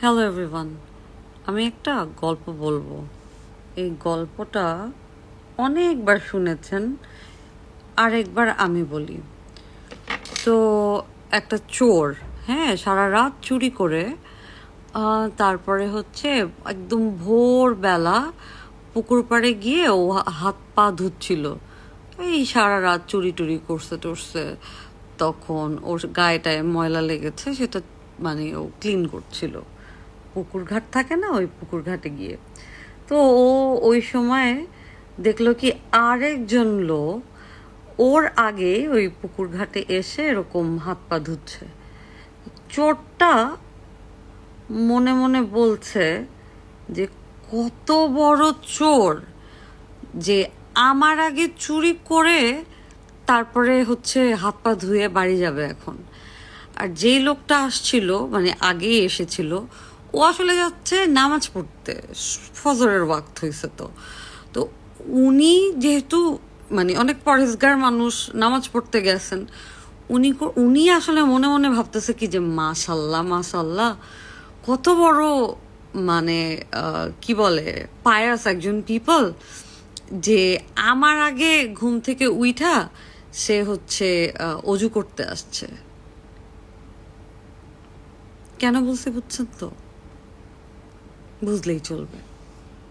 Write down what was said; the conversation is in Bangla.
হ্যালো এভরিওয়ান, আমি একটা গল্প বলবো। এই গল্পটা অনেকবার শুনেছেন, আরেকবার আমি বলি। তো একটা চোর, হ্যাঁ, সারা রাত চুরি করে তারপরে হচ্ছে একদম ভোরবেলা পুকুর পাড়ে গিয়ে ও হাত পা ধুচ্ছিল। এই সারা রাত চুরি টুরি করছে টরছে, তখন ওর গায়েটায় ময়লা লেগেছে, সেটা মানে ও ক্লিন করছিল। পুকুর ঘাট থাকে না, ওই পুকুর ঘাটে গিয়ে। তো ও ওই সময় দেখলো কি আরেকজন লোক ওর আগে ওই পুকুর ঘাটে এসে এরকম হাত পা ধুচ্ছে। চোরটা মনে মনে বলছে যে কত বড় চোর যে আমার আগে চুরি করে তারপরে হচ্ছে হাত পা ধুয়ে বাড়ি যাবে এখন। আর যেই লোকটা আসছিল, মানে আগেই এসেছিল, ও আসলে যাচ্ছে নামাজ পড়তে, ফজরের ওয়াক্ত হয়েছে। তো তো উনি যেহেতু মানে অনেক পরেজগার মানুষ, নামাজ পড়তে গেছেন, উনি আসলে মনে মনে ভাবতেছে কি যে মাশাল্লাহ মাশাল্লাহ, কত বড় মানে কি বলে পায়াস একজন পিপল, যে আমার আগে ঘুম থেকে উইঠা সে হচ্ছে অজু করতে আসছে। কেন বলছি বুঝছেন তো? বুঝলেই চলবে।